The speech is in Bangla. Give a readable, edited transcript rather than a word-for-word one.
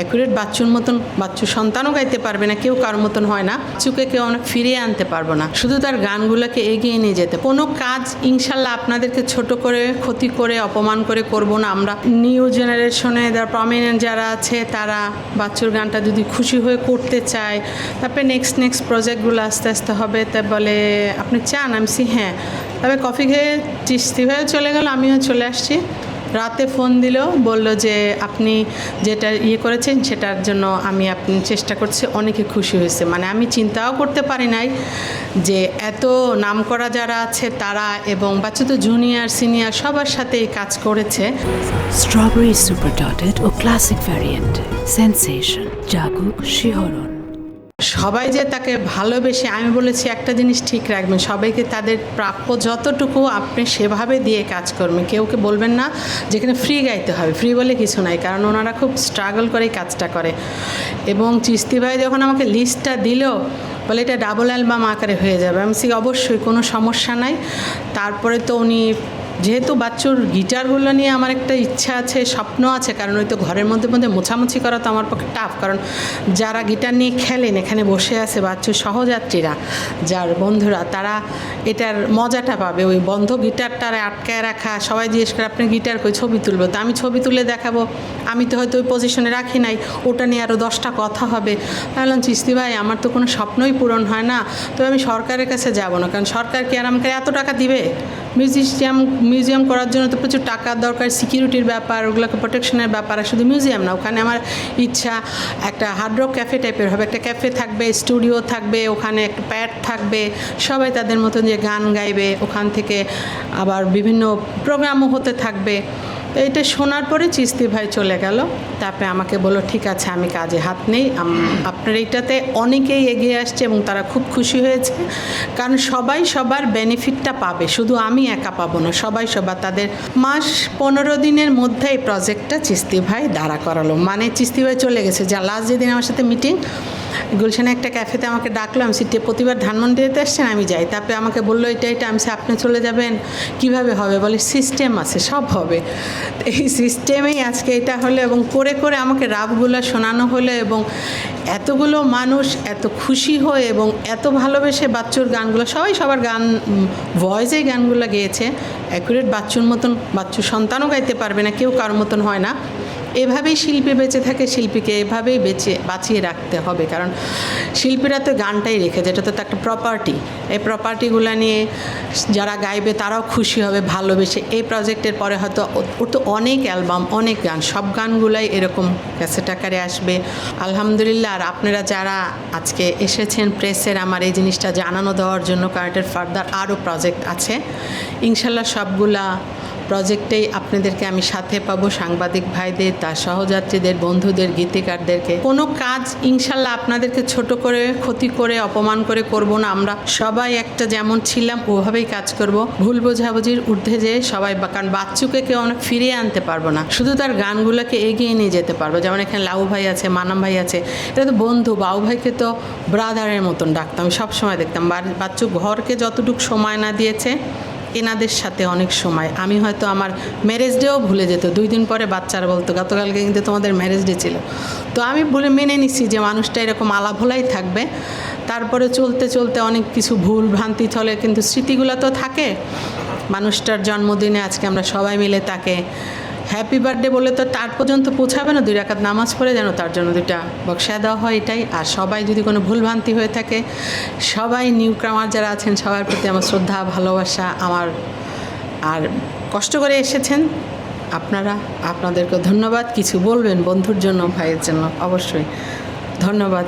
অ্যাকুরেট বাচ্চুর মতন বাচ্চু সন্তানও গাইতে পারবে না, কেউ কারোর মতন হয় না। বাচ্চুকে কেউ ফিরিয়ে আনতে পারবো না, শুধু তার গানগুলোকে এগিয়ে নিয়ে যেতে। কোনো কাজ ইনশাল্লাহ আপনাদেরকে ছোট করে, ক্ষতি করে, অপমান করে করব না আমরা। নিউ জেনারেশনে যারা প্রমিনেন্ট যারা আছে তারা বাচ্চুর গানটা যদি খুশি হয়ে করতে চায়, তারপরে নেক্সট প্রজেক্টগুলো আস্তে আস্তে হবে। তা বলে আপনি চান? আমি হ্যাঁ। তবে কফি খেয়ে চিস্তি হয়ে চলে গেল, আমিও চলে আসছি। রাতে ফোন দিল, বলল যে আপনি যেটা করেছেন সেটার জন্য আপনি চেষ্টা করছি, অনেকে খুশি হয়েছে। মানে আমি চিন্তাও করতে পারি নাই যে এত নামকরা যারা আছে তারা, এবং বাচ্চা তো জুনিয়র সিনিয়র সবার সাথে এই কাজ করেছে। স্ট্রবেরি সুপার ডটেড ও ক্লাসিক ভ্যারিয়েন্ট সেন্সেশন, জাগুক শিহরণ। সবাই যে তাকে ভালোবেসে, আমি বলেছি একটা জিনিস ঠিক রাখবেন, সবাইকে তাদের প্রাপ্য যতটুকু আপনি সেভাবে দিয়ে কাজ করবেন। কেউকে বলবেন না যেখানে ফ্রি গাইতে হবে, ফ্রি বলে কিছু নাই, কারণ ওনারা খুব স্ট্রাগল করে কাজটা করে। এবং চিস্তি ভাই যখন আমাকে লিস্টটা দিল, বলে এটা ডাবল অ্যালবাম আকারে হয়ে যাবে, আমি অবশ্যই কোনো সমস্যা নাই। তারপরে তো উনি যেহেতু বাচ্চুর গিটারগুলো নিয়ে আমার একটা ইচ্ছা আছে, স্বপ্ন আছে, কারণ ওই তো ঘরের মধ্যে মোছামুছি করা তো আমার পক্ষে টাফ। কারণ যারা গিটার নিয়ে খেলেন, এখানে বসে আছে বাচ্চুর সহযাত্রীরা, যার বন্ধুরা, তারা এটার মজাটা পাবে। ওই বন্ধ গিটারটারে আটকায় রাখা, সবাই জিজ্ঞেস করে আপনি গিটার কই, ছবি তুলবো। তো আমি ছবি তুলে দেখাবো, আমি তো হয়তো ওই পজিশনে রাখি নাই, ওটা নিয়ে আরও 10টা কথা হবে। বললাম চিস্তি ভাই, আমার তো কোনো স্বপ্নই পূরণ হয় না, তবে আমি সরকারের কাছে যাব না, কারণ সরকার কি আর আমাকে এত টাকা দিবে? মিউজিয়াম করার জন্য তো প্রচুর টাকার দরকার, সিকিউরিটির ব্যাপার, ওগুলোকে প্রোটেকশনের ব্যাপার। আর শুধু মিউজিয়াম না, ওখানে আমার ইচ্ছা একটা হার্ড রক ক্যাফে টাইপের হবে, একটা ক্যাফে থাকবে, স্টুডিও থাকবে, ওখানে একটা প্যাড থাকবে, সবাই তাদের মতন যে গান গাইবে, ওখান থেকে আবার বিভিন্ন প্রোগ্রামও হতে থাকবে। তো এটা শোনার পরে চিস্তি ভাই চলে গেল। তারপরে আমাকে বললো ঠিক আছে, আমি কাজে হাত নেই, আপনার এইটাতে অনেকেই এগিয়ে আসছে এবং তারা খুব খুশি হয়েছে, কারণ সবাই সবার বেনিফিটটা পাবে, শুধু আমি একা পাবো না, সবাই তাদের। মাস 15 দিনের মধ্যে এই প্রজেক্টটা চিস্তি ভাই দাঁড়া করালো। মানে চিস্তি ভাই চলে গেছে, যা লাস্ট যেদিন আমার সাথে মিটিং, গুলশানে একটা ক্যাফেতে আমাকে ডাকলো, আমি প্রতিবার ধানমন্ডিতে আসছেন, আমি যাই। তারপরে আমাকে বললো এটা আমি আপনি চলে যাবেন, কিভাবে হবে? বলে সিস্টেম আছে, সব হবে। এই সিস্টেমেই আজকে এটা হলো, এবং করে করে আমাকে রাবগুলো শোনানো হলো, এবং এতগুলো মানুষ এত খুশি হয়ে এবং এত ভালোবেসে বাচ্চুর গানগুলো, সবাই সবার গান ভয়েসেই গানগুলো গেয়েছে। অ্যাকুরেট বাচ্চুর মতন বাচ্চু সন্তানও গাইতে পারবে না, কেউ কারোর মতন হয় না। এভাবেই শিল্পী বেঁচে থাকে, শিল্পীকে এভাবেই বাঁচিয়ে রাখতে হবে, কারণ শিল্পীরা তো গানটাই রেখেছে, এটা তো একটা প্রপার্টি। এই প্রপার্টিগুলো নিয়ে যারা গাইবে তারাও খুশি হবে, ভালোবেসে। এই প্রজেক্টের পরে হয়তো ওর তো অনেক অ্যালবাম, অনেক গান, সব গানগুলাই এরকম ক্যাসেট আকারে আসবে আলহামদুলিল্লাহ। আর আপনারা যারা আজকে এসেছেন প্রেসের আমার এই জিনিসটা জানানো দেওয়ার জন্য, কারণ এটার ফার্দার আরও প্রজেক্ট আছে ইনশাল্লাহ, সবগুলা প্রজেক্টেই আপনাদেরকে আমি সাথে পাবো, সাংবাদিক ভাইদের, তার সহযাত্রীদের, বন্ধুদের, গীতিকারদেরকে। কোনো কাজ ইনশাল্লাহ আপনাদেরকে ছোট করে, ক্ষতি করে, অপমান করে করব না। আমরা সবাই একটা যেমন ছিলাম ওভাবেই কাজ করব, ভুল বোঝাবুঝির ঊর্ধ্বে যেয়ে সবাই। কারণ বাচ্চুকে কেউ ফিরিয়ে আনতে পারবো না, শুধু তার গানগুলোকে এগিয়ে নিয়ে যেতে পারবো। যেমন এখানে লাউ ভাই আছে, মানাম ভাই আছে, এটা তো বন্ধু। বাউ ভাইকে তো ব্রাদারের মতন ডাকতাম, আমি সবসময় দেখতাম। বাচ্চু ঘরকে যতটুকু সময় না দিয়েছে, এনাদের সাথে অনেক সময়। আমি হয়তো আমার ম্যারেজ ডেও ভুলে যেত, 2 দিন পরে বাচ্চারা বলতো গতকালকে কিন্তু তোমাদের ম্যারেজ ডে ছিল। তো আমি মেনে নিছি যে মানুষটা এরকম আলাভোলাই থাকবে। তারপরে চলতে চলতে অনেক কিছু ভুল ভ্রান্তি চলে, কিন্তু স্মৃতিগুলো তো থাকে। মানুষটার জন্মদিনে আজকে আমরা সবাই মিলে তাকে হ্যাপি বার্থডে বলে তো তার পর্যন্ত পৌঁছাবে না, 2 রাকাত নামাজ পড়ে যেন তার জন্য 2টা বক্সা দেওয়া হয়, এটাই। আর সবাই যদি কোনো ভুলভ্রান্তি হয়ে থাকে, সবাই নিউ কামার যারা আছেন সবার প্রতি আমার শ্রদ্ধা, ভালোবাসা আমার। আর কষ্ট করে এসেছেন আপনারা, আপনাদেরকে ধন্যবাদ। কিছু বলবেন বন্ধুর জন্য, ভাইয়ের জন্য? অবশ্যই ধন্যবাদ।